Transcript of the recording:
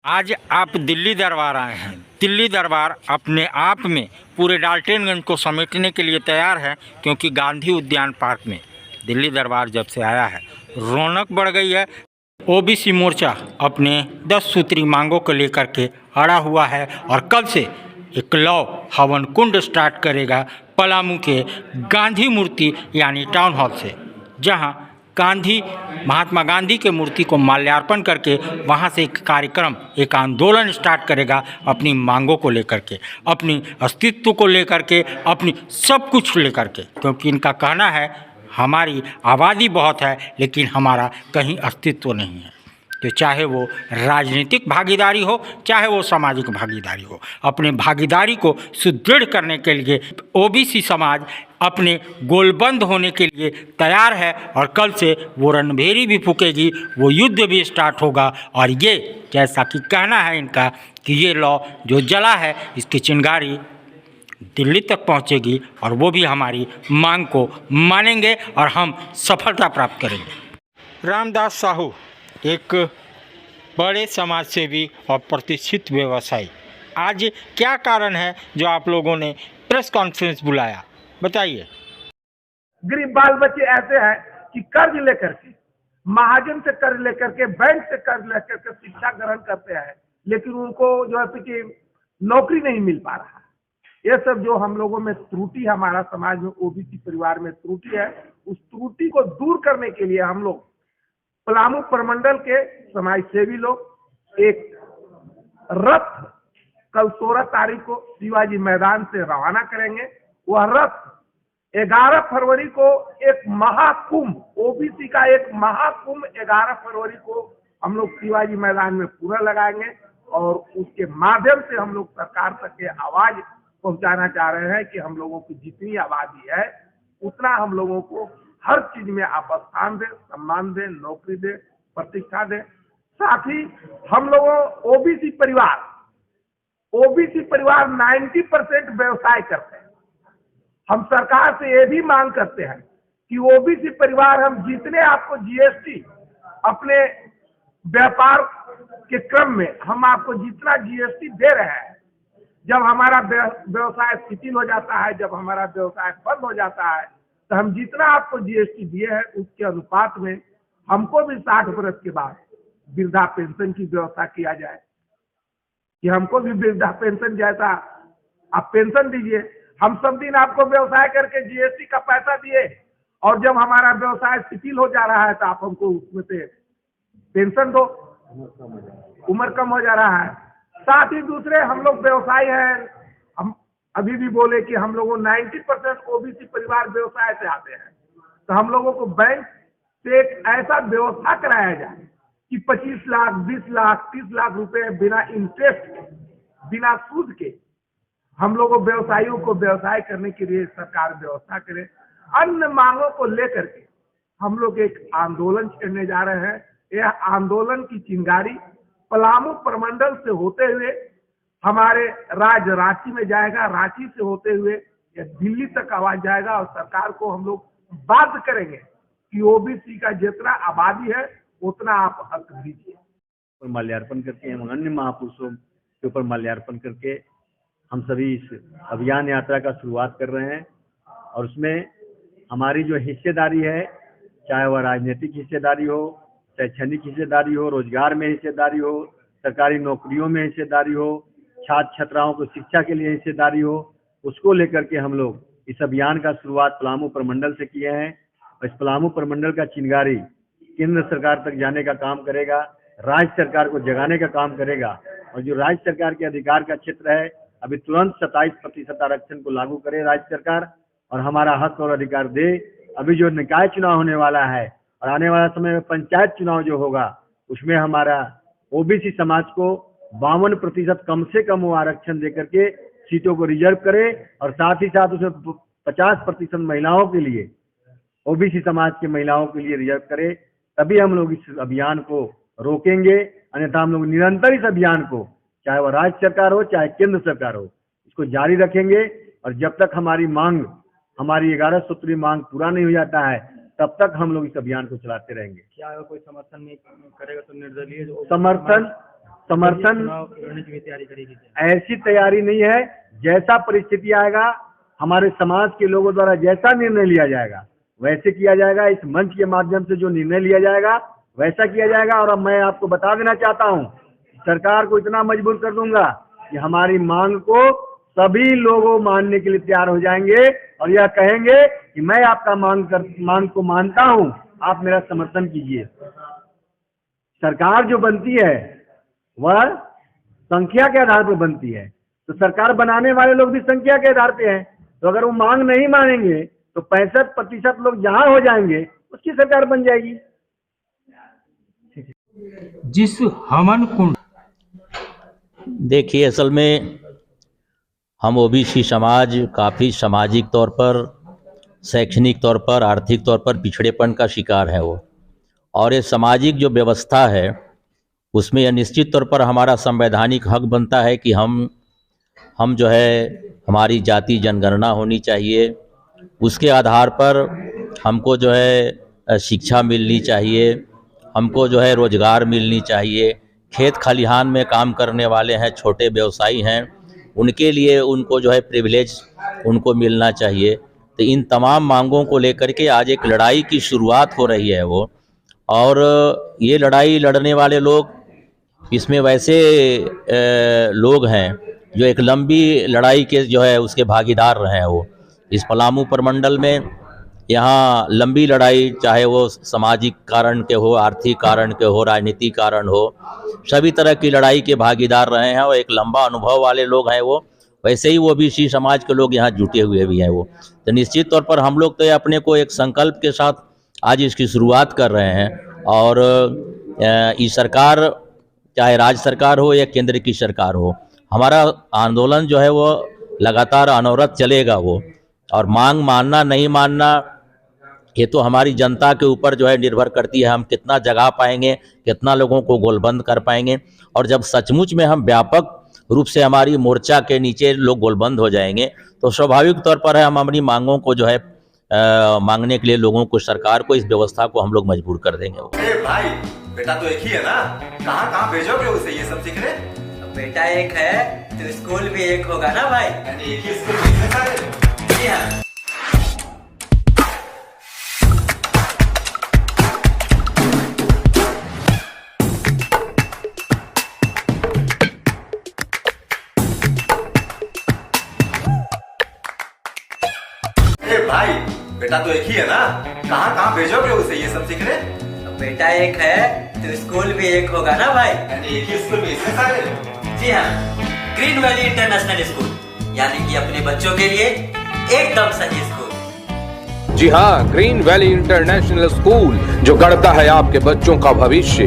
आज आप दिल्ली दरबार आए हैं। दिल्ली दरबार अपने आप में पूरे डाल्टनगंज को समेटने के लिए तैयार है, क्योंकि गांधी उद्यान पार्क में दिल्ली दरबार जब से आया है रौनक बढ़ गई है। ओबीसी मोर्चा अपने 10 सूत्री मांगों को लेकर के अड़ा हुआ है और कल से एक लौ हवन कुंड स्टार्ट करेगा पलामू के गांधी मूर्ति यानी टाउन हॉल से, जहां महात्मा गांधी के मूर्ति को माल्यार्पण करके वहां से एक कार्यक्रम, एक आंदोलन स्टार्ट करेगा अपनी मांगों को लेकर के, अपनी अस्तित्व को लेकर के, अपनी सब कुछ लेकर के। क्योंकि इनका कहना है हमारी आबादी बहुत है लेकिन हमारा कहीं अस्तित्व नहीं है। तो चाहे वो राजनीतिक भागीदारी हो, चाहे वो सामाजिक भागीदारी हो, अपने भागीदारी को सुदृढ़ करने के लिए ओबीसी समाज अपने गोलबंद होने के लिए तैयार है। और कल से वो रणभेरी भी फूकेगी, वो युद्ध भी स्टार्ट होगा। और ये जैसा कि कहना है इनका कि ये लॉ जो जला है इसकी चिंगारी दिल्ली तक पहुंचेगी और वो भी हमारी मांग को मानेंगे और हम सफलता प्राप्त करेंगे। रामदास साहू एक बड़े समाज सेवी और प्रतिष्ठित व्यवसायी, आज क्या कारण है जो आप लोगों ने प्रेस कॉन्फ्रेंस बुलाया, बताइए। गरीब बाल बच्चे ऐसे हैं कि कर्ज लेकर के, महाजन से कर्ज लेकर के, बैंक से कर्ज लेकर के शिक्षा ग्रहण करते हैं, लेकिन उनको जो है कि नौकरी नहीं मिल पा रहा है। ये सब जो हम लोगों में त्रुटि, हमारा समाज में ओबीसी परिवार में त्रुटि है, उस त्रुटि को दूर करने के लिए हम लोग पलामू प्रमंडल के समाज सेवी लोग एक रथ कल 16 तारीख को शिवाजी मैदान से रवाना करेंगे। वह रथ 11 फरवरी को एक महाकुंभ, ओबीसी का एक महाकुंभ 11 फरवरी को हम लोग शिवाजी मैदान में पूरा लगाएंगे और उसके माध्यम से हम लोग सरकार तक के आवाज पहुंचाना चाह रहे हैं कि हम लोगों की जितनी आबादी है उतना हम लोगों को हर चीज में आप स्थान दें, सम्मान दें, नौकरी दें, प्रतिष्ठा दें। साथ ही हम लोगों ओबीसी परिवार 90% व्यवसाय करते हैं। हम सरकार से ये भी मांग करते हैं कि ओबीसी परिवार हम जितने आपको जीएसटी अपने व्यापार के क्रम में हम आपको जितना जीएसटी दे रहे हैं, जब हमारा व्यवसाय शिथिल हो जाता है, जब हमारा व्यवसाय बंद हो जाता है, तो हम जितना आपको जीएसटी दिए हैं उसके अनुपात में हमको भी 60 वर्ष के बाद वृद्धा पेंशन की व्यवस्था किया जाए, कि हमको भी वृद्धा पेंशन जैसा आप पेंशन दीजिए। हम सब दिन आपको व्यवसाय करके जीएसटी का पैसा दिए और जब हमारा व्यवसाय शिथिल हो जा रहा है तो आप हमको उसमें से पेंशन दो, उम्र कम हो जा रहा है। साथ ही दूसरे हम लोग व्यवसायी हैं, हम अभी भी बोले कि हम लोगों 90% ओबीसी परिवार व्यवसाय से आते हैं, तो हम लोगों को बैंक से एक ऐसा व्यवस्था कराया जाए कि 25 लाख, 20 लाख, 30 लाख रुपए बिना इंटरेस्ट के, बिना सूद के हम लोगों व्यवसायियों को व्यवसाय करने के लिए सरकार व्यवस्था करे। अन्य मांगों को लेकर के हम लोग एक आंदोलन छेड़ने जा रहे हैं। यह आंदोलन की चिंगारी पलामू प्रमंडल से होते हुए हमारे राज्य रांची में जाएगा, रांची से होते हुए यह दिल्ली तक आवाज जाएगा और सरकार को हम लोग बाध्य करेंगे कि ओबीसी का जितना आबादी है उतना आप हक दीजिए। माल्यार्पण करके हम अन्य महापुरुषों के ऊपर माल्यार्पण करके हम सभी इस अभियान यात्रा का शुरुआत कर रहे हैं। और उसमें हमारी जो हिस्सेदारी है, चाहे वह राजनीतिक हिस्सेदारी हो, शैक्षणिक हिस्सेदारी हो, रोजगार में हिस्सेदारी हो, सरकारी नौकरियों में हिस्सेदारी हो, छात्र छात्राओं को शिक्षा के लिए हिस्सेदारी हो, उसको लेकर के हम लोग इस अभियान का शुरुआत पलामू प्रमंडल से किए हैं। इस पलामू प्रमंडल का चिंगारी केंद्र सरकार तक जाने का काम करेगा, राज्य सरकार को जगाने का काम करेगा। और जो राज्य सरकार के अधिकार का क्षेत्र है, अभी तुरंत 27% आरक्षण को लागू करे राज्य सरकार और हमारा हक और अधिकार दे। अभी जो निकाय चुनाव होने वाला है और आने वाला समय में पंचायत चुनाव जो होगा, उसमें हमारा ओबीसी समाज को 52% कम से कम वो आरक्षण देकर के सीटों को रिजर्व करे और साथ ही साथ उसमें 50% महिलाओं के लिए, ओबीसी समाज के महिलाओं के लिए रिजर्व करे। तभी हम लोग इस अभियान को रोकेंगे, अन्यथा हम लोग निरंतर इस अभियान को, चाहे वह राज्य सरकार हो चाहे केंद्र सरकार हो, इसको जारी रखेंगे। और जब तक हमारी मांग, हमारी 11 सूत्री मांग पूरा नहीं हो जाता है, तब तक हम लोग इस अभियान को चलाते रहेंगे। क्या अगर कोई समर्थन नहीं करेगा तो निर्दलीय समर्थन ऐसी तैयारी नहीं है। जैसा परिस्थिति आएगा, हमारे समाज के लोगों द्वारा जैसा निर्णय लिया जाएगा वैसे किया जाएगा। इस मंच के माध्यम से जो निर्णय लिया जाएगा वैसा किया जाएगा। और अब मैं आपको बता देना चाहता हूं, सरकार को इतना मजबूर कर दूंगा कि हमारी मांग को सभी लोगों मानने के लिए तैयार हो जाएंगे और यह कहेंगे कि मैं आपका मांग को मानता हूं, आप मेरा समर्थन कीजिए। सरकार जो बनती है वह संख्या के आधार पर बनती है, तो सरकार बनाने वाले लोग भी संख्या के आधार पे हैं। तो अगर वो मांग नहीं मानेंगे तो 65% लोग जहां हो जाएंगे उसकी सरकार बन जाएगी। जिस हवन कुंड, देखिए, असल में हम ओबीसी समाज काफ़ी सामाजिक तौर पर, शैक्षणिक तौर पर, आर्थिक तौर पर पिछड़ेपन का शिकार है वो। और ये सामाजिक जो व्यवस्था है उसमें यह निश्चित तौर पर हमारा संवैधानिक हक बनता है कि हम जो है, हमारी जाति जनगणना होनी चाहिए। उसके आधार पर हमको जो है शिक्षा मिलनी चाहिए, हमको जो है रोज़गार मिलनी चाहिए। खेत खलिहान में काम करने वाले हैं, छोटे व्यवसायी हैं, उनके लिए उनको जो है प्रिविलेज उनको मिलना चाहिए। तो इन तमाम मांगों को लेकर के आज एक लड़ाई की शुरुआत हो रही है वो। और ये लड़ाई लड़ने वाले लोग, इसमें वैसे लोग हैं जो एक लंबी लड़ाई के जो है उसके भागीदार रहे हैं वो। इस पलामू प्रमंडल में यहाँ लंबी लड़ाई, चाहे वो सामाजिक कारण के हो, आर्थिक कारण के हो, राजनीतिक कारण हो, सभी तरह की लड़ाई के भागीदार रहे हैं और एक लंबा अनुभव वाले लोग हैं वो। वैसे ही वो ओबीसी समाज के लोग यहाँ जुटे हुए भी हैं वो। तो निश्चित तौर पर हम लोग तो अपने को एक संकल्प के साथ आज इसकी शुरुआत कर रहे हैं। और ये सरकार, चाहे राज्य सरकार हो या केंद्र की सरकार हो, हमारा आंदोलन जो है वो लगातार अनवरत चलेगा वो। और मांग मानना नहीं मानना ये तो हमारी जनता के ऊपर जो है निर्भर करती है, हम कितना जगा पाएंगे, कितना लोगों को गोलबंद कर पाएंगे। और जब सचमुच में हम व्यापक रूप से हमारी मोर्चा के नीचे लोग गोलबंद हो जाएंगे तो स्वाभाविक तौर पर है हम अपनी मांगों को जो है मांगने के लिए लोगों को, सरकार को, इस व्यवस्था को हम लोग मजबूर कर देंगे। भाई, बेटा तो एक ही है ना, कहाँ भेजोगे उसे ये सब सीखने? बेटा एक है तो स्कूल भी एक होगा ना भाई। यानी एक ही स्कूल में इतने सारे? जी हाँ। भाई, बेटा तो एक ही है ना, कहाँ भेजोगे उसे ये सब सीखने? बेटा एक है तो स्कूल भी एक होगा ना भाई। यानी एक ही स्कूल में इतने सारे? जी हाँ, ग्रीन वैली इंटरनेशनल स्कूल, यानी कि अपने बच्चों के लिए एकदम सही स्कूल। जी हाँ, ग्रीन वैली इंटरनेशनल स्कूल जो गढ़ता है आपके बच्चों का भविष्य।